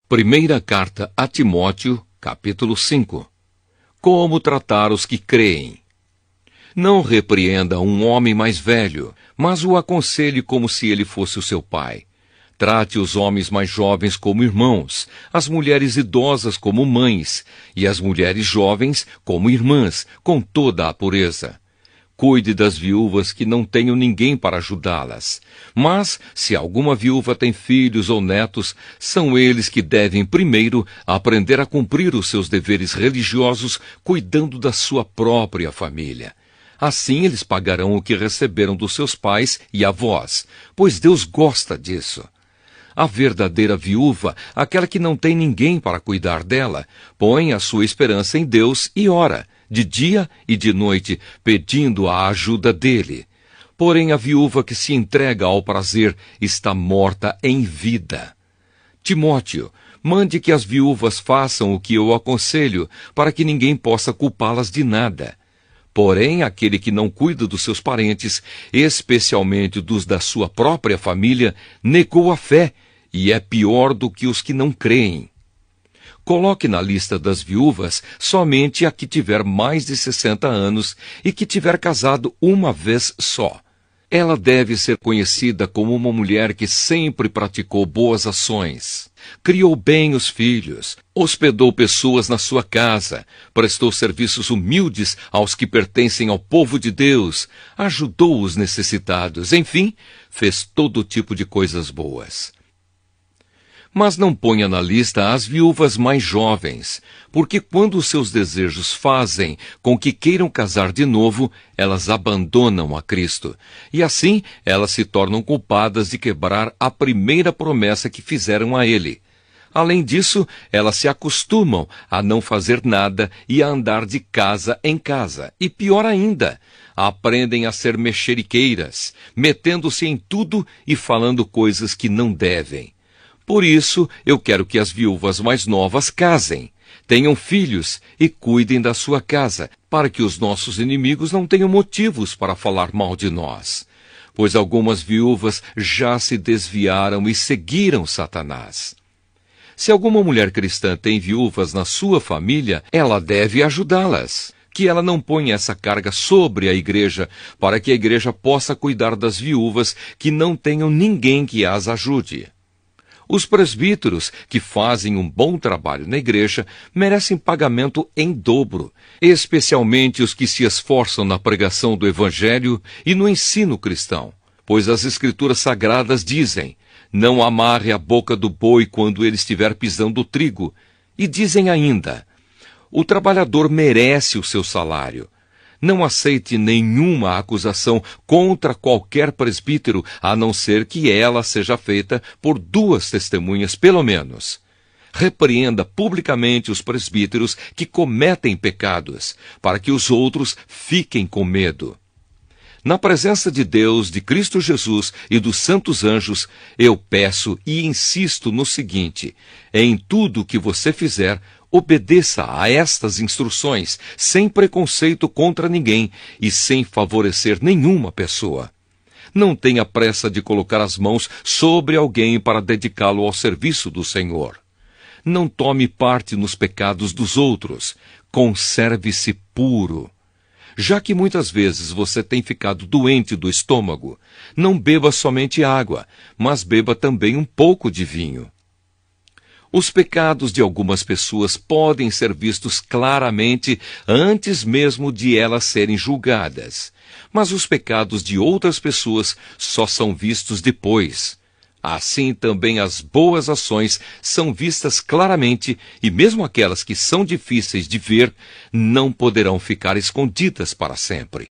Primeira carta a Timóteo, capítulo 5. Como tratar os que creem? Não repreenda um homem mais velho, mas o aconselhe como se ele fosse o seu pai. Trate os homens mais jovens como irmãos, as mulheres idosas como mães, e as mulheres jovens como irmãs, com toda a pureza. Cuide das viúvas que não tenham ninguém para ajudá-las. Mas, se alguma viúva tem filhos ou netos, são eles que devem primeiro aprender a cumprir os seus deveres religiosos, cuidando da sua própria família. Assim eles pagarão o que receberam dos seus pais e avós, pois Deus gosta disso. A verdadeira viúva, aquela que não tem ninguém para cuidar dela, põe a sua esperança em Deus e ora, de dia e de noite, pedindo a ajuda dele. Porém, a viúva que se entrega ao prazer está morta em vida. Timóteo, mande que as viúvas façam o que eu aconselho, para que ninguém possa culpá-las de nada. Porém, aquele que não cuida dos seus parentes, especialmente dos da sua própria família, negou a fé e é pior do que os que não creem. Coloque na lista das viúvas somente a que tiver mais de 60 anos e que tiver casado uma vez só. Ela deve ser conhecida como uma mulher que sempre praticou boas ações, criou bem os filhos, hospedou pessoas na sua casa, prestou serviços humildes aos que pertencem ao povo de Deus, ajudou os necessitados, enfim, fez todo tipo de coisas boas. Mas não ponha na lista as viúvas mais jovens, porque quando os seus desejos fazem com que queiram casar de novo, elas abandonam a Cristo, e assim elas se tornam culpadas de quebrar a primeira promessa que fizeram a Ele. Além disso, elas se acostumam a não fazer nada e a andar de casa em casa, e pior ainda, aprendem a ser mexeriqueiras, metendo-se em tudo e falando coisas que não devem. Por isso, eu quero que as viúvas mais novas casem, tenham filhos e cuidem da sua casa, para que os nossos inimigos não tenham motivos para falar mal de nós. Pois algumas viúvas já se desviaram e seguiram Satanás. Se alguma mulher cristã tem viúvas na sua família, ela deve ajudá-las. Que ela não ponha essa carga sobre a igreja, para que a igreja possa cuidar das viúvas que não tenham ninguém que as ajude. Os presbíteros, que fazem um bom trabalho na igreja, merecem pagamento em dobro, especialmente os que se esforçam na pregação do Evangelho e no ensino cristão. Pois as Escrituras Sagradas dizem, não amarre a boca do boi quando ele estiver pisando o trigo. E dizem ainda, o trabalhador merece o seu salário. Não aceite nenhuma acusação contra qualquer presbítero, a não ser que ela seja feita por 2 testemunhas, pelo menos. Repreenda publicamente os presbíteros que cometem pecados, para que os outros fiquem com medo. Na presença de Deus, de Cristo Jesus e dos santos anjos, eu peço e insisto no seguinte: em tudo o que você fizer, obedeça a estas instruções, sem preconceito contra ninguém e sem favorecer nenhuma pessoa. Não tenha pressa de colocar as mãos sobre alguém para dedicá-lo ao serviço do Senhor. Não tome parte nos pecados dos outros. Conserve-se puro. Já que muitas vezes você tem ficado doente do estômago, não beba somente água, mas beba também um pouco de vinho. Os pecados de algumas pessoas podem ser vistos claramente antes mesmo de elas serem julgadas, mas os pecados de outras pessoas só são vistos depois. Assim também as boas ações são vistas claramente e mesmo aquelas que são difíceis de ver não poderão ficar escondidas para sempre.